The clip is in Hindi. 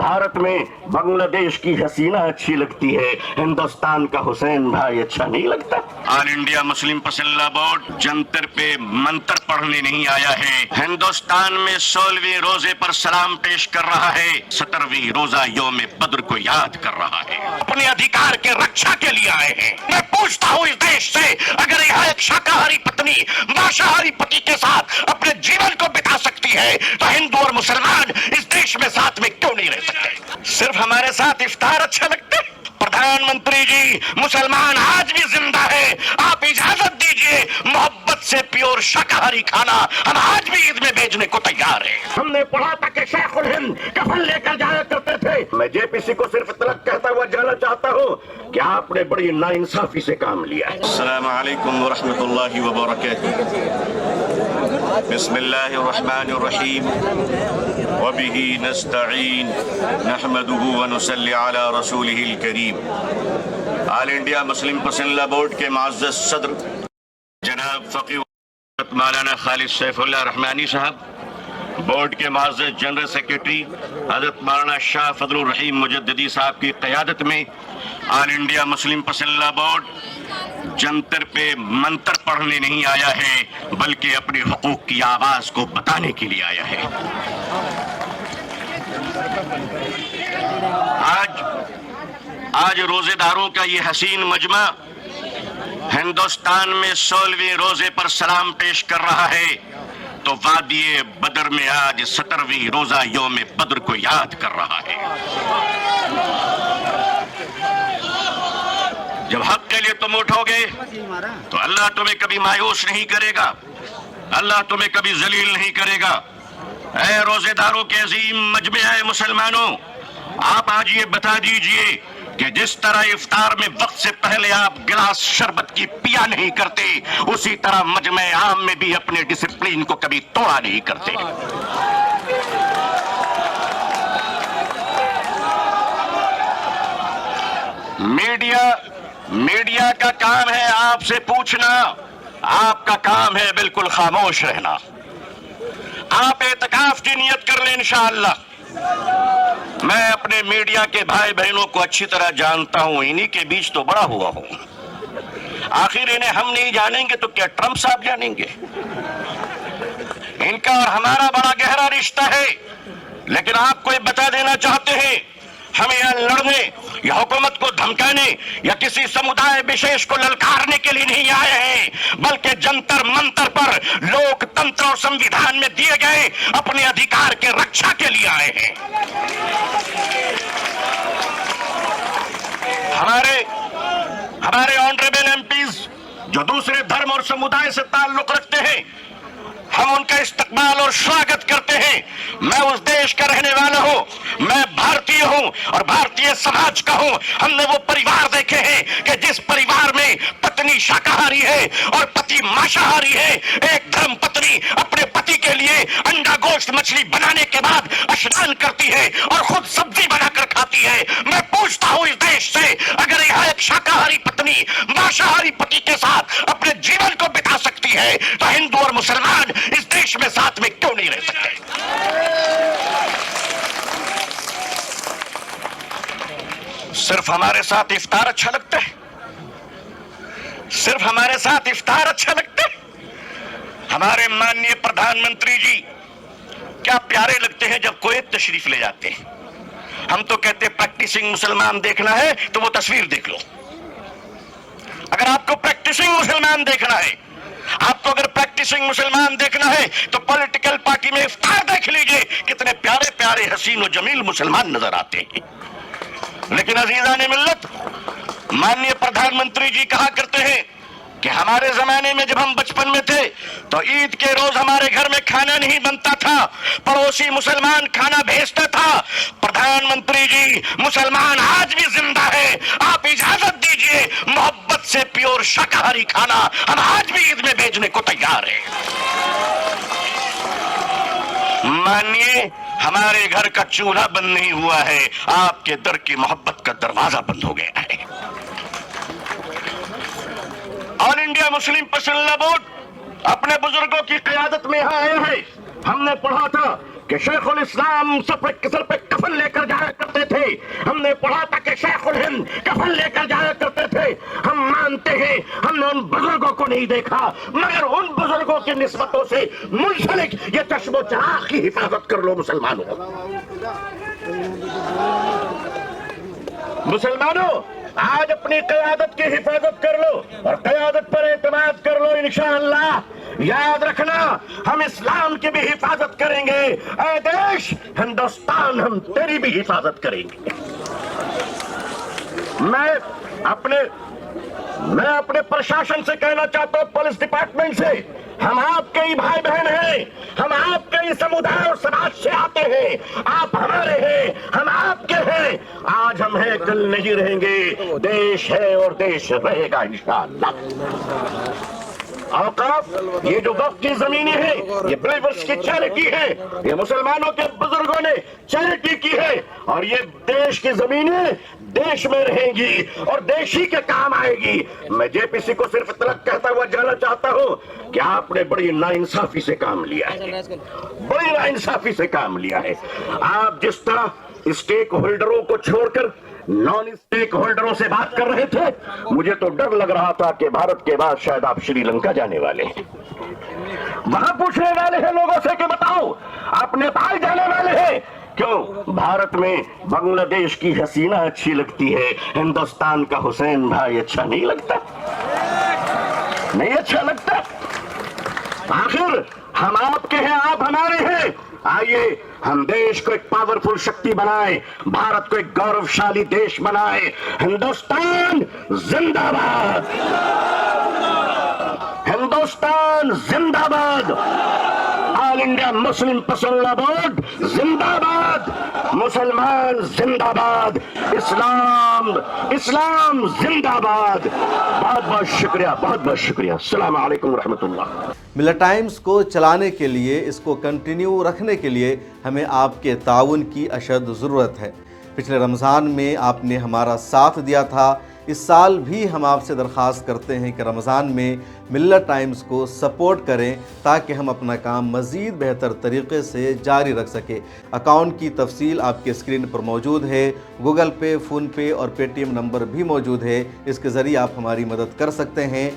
भारत में बांग्लादेश की हसीना अच्छी लगती है, हिंदुस्तान का हुसैन भाई अच्छा नहीं लगता। All India Muslim personal board जंतर पे मंत्र पढ़ने नहीं आया है, हिंदुस्तान में 16वें रोजे पर सलाम पेश कर रहा है, 17वीं रोजा यौम बद्र को याद कर रहा है। अपने अधिकार के रक्षा के लिए आए हैं। मैं पूछता हूँ इस देश से, अगर यहाँ एक शाकाहारी पत्नी मांसाहारी पति के साथ अपने जीवन को बिता सकती है तो हिंदू और मुसलमान इस देश में साथ में क्यों नहीं रह सकते? सिर्फ हमारे साथ इफ्तार अच्छा लगता है? प्रधानमंत्री जी, मुसलमान आज भी जिंदा है, आप इजाजत दीजिए मोहब्बत से प्योर शाकाहारी खाना हम आज भी ईद में भेजने को तैयार हैं। हमने पढ़ा था कि शेखुल हिंद कफन लेकर जाया करते थे। मैं जेपीसी को सिर्फ इतना कहता हुआ जाना चाहता हूँ कि आपने बड़ी नाइंसाफी से काम लिया है। अस्सलाम वालेकुम व रहमतुल्लाहि व बरकातुहू। बिस्मिल्लाहिर्रहमानिर्रहीम व बिही नस्तईन नहमदुहु व नुसल्ली अला रसूलिहिल करीम। All India Muslim personal board के मुअज़्ज़ज़ सदर जनाब फ़क़ीह मौलाना खालिद सैफुल्लाह रहमानी साहब, बोर्ड के मुअज़्ज़ज़ जनरल सेक्रेटरी हज़रत मौलाना शाह फजलुर रहीम मुजद्दिदी साहब की क़यादत में all India Muslim personal board जंतर पे मंत्र पढ़ने नहीं आया है, बल्कि अपने हुकूक की आवाज को बताने के लिए आया है। आज रोजेदारों का ये हसीन मजमा हिंदुस्तान में 16वें रोजे पर सलाम पेश कर रहा है, तो वादिये बदर में आज 17वीं रोजा यौम बद्र को याद कर रहा है। जब हक के लिए तुम उठोगे तो अल्लाह तुम्हें कभी मायूस नहीं करेगा, अल्लाह तुम्हें कभी जलील नहीं करेगा। ऐ रोजेदारों के अजीम मजमे आए मुसलमानों, आप आज ये बता दीजिए कि जिस तरह इफ्तार में वक्त से पहले आप गिलास शरबत की पिया नहीं करते, उसी तरह मजमे आम में भी अपने डिसिप्लिन को कभी तोड़ा नहीं करते। मीडिया का काम है आपसे पूछना, आपका काम है बिल्कुल खामोश रहना। आप एतकाफ की नियत कर लें इंशाअल्लाह। मैं अपने मीडिया के भाई बहनों को अच्छी तरह जानता हूं, इन्हीं के बीच तो बड़ा हुआ हूं। आखिर इन्हें हम नहीं जानेंगे तो क्या ट्रंप साहब जानेंगे? इनका और हमारा बड़ा गहरा रिश्ता है, लेकिन आपको ये बता देना चाहते हैं, हम यहाँ लड़ने या हुकूमत को धमकाने या किसी समुदाय विशेष को ललकारने के लिए नहीं आए हैं, बल्कि जंतर मंतर पर लोकतंत्र और संविधान में दिए गए अपने अधिकार के रक्षा के लिए आए हैं। हमारे ऑनरेबल एमपीज जो दूसरे धर्म और समुदाय से ताल्लुक रखते हैं, हम उनका इस्तकबाल और स्वागत करते हैं। मैं उस देश का रहने वाला हूं, मैं भारतीय हूं और भारतीय समाज का हूं। हमने वो परिवार देखे हैं कि जिस परिवार में पत्नी शाकाहारी है और पति मांसाहारी है, एक धर्म पत्नी अपने पति के लिए अंडा गोश्त मछली बनाने के बाद स्नान करती है और खुद सब्जी बनाकर खाती है। मैं पूछता हूं इस देश से, अगर यहाँ एक शाकाहारी पत्नी मांसाहारी पति के साथ अपने जीवन को बिता सकती है तो हिंदू और मुसलमान इस देश में साथ में क्यों नहीं रह सकते? सिर्फ हमारे साथ इफ्तार अच्छा लगता है? सिर्फ हमारे साथ इफ्तार अच्छा लगता है? हमारे माननीय प्रधानमंत्री जी क्या प्यारे लगते हैं जब कोई तशरीफ ले जाते हैं। हम तो कहते हैं प्रैक्टिसिंग मुसलमान देखना है तो वो तस्वीर देख लो। अगर आपको प्रैक्टिसिंग मुसलमान देखना है, आपको अगर प्रैक्टिसिंग मुसलमान देखना है तो पॉलिटिकल पार्टी में इफ्तार देख लीजिए, कितने प्यारे प्यारे हसीन और जमील मुसलमान नजर आते हैं। लेकिन अजीजान मिल्लत, माननीय प्रधानमंत्री जी कहा करते हैं कि हमारे जमाने में जब हम बचपन में थे तो ईद के रोज हमारे घर में खाना नहीं बनता था, पड़ोसी मुसलमान खाना भेजता था। प्रधानमंत्री जी, मुसलमान आज भी जिंदा है, आप इजाजत दीजिए मोहब्बत से प्योर शाकाहारी खाना हम आज भी ईद में भेजने को तैयार हैं। मानिए, हमारे घर का चूल्हा बंद नहीं हुआ है, आपके दर की मोहब्बत का दरवाजा बंद हो गया है। All India Muslim personal board अपने बुजुर्गों की क़यादत में यहाँ आया है। हमने पढ़ा था कि शेखुल इस्लाम सर पे कफन लेकर जाया करते थे। हमने पढ़ा था कि शेखुल हिंद कफन लेकर जाया करते थे। हम मानते हैं हमने उन बुजुर्गों को नहीं देखा, मगर उन बुजुर्गों की निस्बतों से मुंसलिक ये चश्मो चराग की हिफाजत कर लो मुसलमानों। मुसलमानों, आज अपनी क़यादत की हिफाजत कर लो और क़यादत पर एतमाद कर लो। इंशाअल्लाह याद रखना, हम इस्लाम की भी हिफाजत करेंगे। ऐ देश हिंदुस्तान, हम तेरी भी हिफाजत करेंगे। मैं अपने प्रशासन से कहना चाहता हूं, पुलिस डिपार्टमेंट से, हम आपके ही भाई बहन हैं, हम आपके ही समुदाय और समाज से आते हैं। आप हमारे हैं, हम आपके हैं। आज हम हैं, कल नहीं रहेंगे। देश है और देश रहेगा इंशाअल्लाह। औकाफ, ये जो वक्त की जमीनें हैं, ये बिलीवर्स की चैरिटी है, ये मुसलमानों के बुजुर्गों ने चैरिटी की है, और ये देश की जमीनें देश में रहेंगी और देश ही के काम आएगी। मैं जेपीसी को सिर्फ इतना कहता हुआ जाना चाहता हूं कि आपने बड़ी नाइंसाफी से काम लिया है, बड़ी नाइंसाफी से काम लिया है। आप जिस तरह स्टेक होल्डरों को छोड़कर नॉन स्टेक होल्डरों से बात कर रहे थे, मुझे तो डर लग रहा था कि भारत के बाद शायद आप श्रीलंका जाने वाले हैं। वहां पूछने वाले हैं लोगों से कि बताओ आप नेपाल जाने वाले हैं क्यों? भारत में बांग्लादेश की हसीना अच्छी लगती है, हिंदुस्तान का हुसैन भाई अच्छा नहीं लगता? नहीं अच्छा लगता? आखिर हम आपके हैं, आप हमारे हैं। आइए हम देश को एक पावरफुल शक्ति बनाएं, भारत को एक गौरवशाली देश बनाएं। हिंदुस्तान जिंदाबाद, हिंदुस्तान जिंदाबाद, ऑल इंडिया मुस्लिम पर्सनल बोर्ड जिंदाबाद, मुसलमान जिंदाबाद, इस्लाम जिंदाबाद। बहुत बहुत शुक्रिया, बहुत बहुत शुक्रिया। अस्सलाम वालेकुम रहमतुल्लाह। मिल्लत टाइम्स को चलाने के लिए, इसको कंटिन्यू रखने के लिए हमें आपके ताउन की अशद ज़रूरत है। पिछले रमज़ान में आपने हमारा साथ दिया था, इस साल भी हम आपसे दरख्वास्त करते हैं कि रमज़ान में मिल्लत टाइम्स को सपोर्ट करें ताकि हम अपना काम मज़ीद बेहतर तरीक़े से जारी रख सकें। अकाउंट की तफसील आपके स्क्रीन पर मौजूद है, गूगल पे, फ़ोन पे और पेटीएम नंबर भी मौजूद है, इसके ज़रिए आप हमारी मदद कर सकते हैं।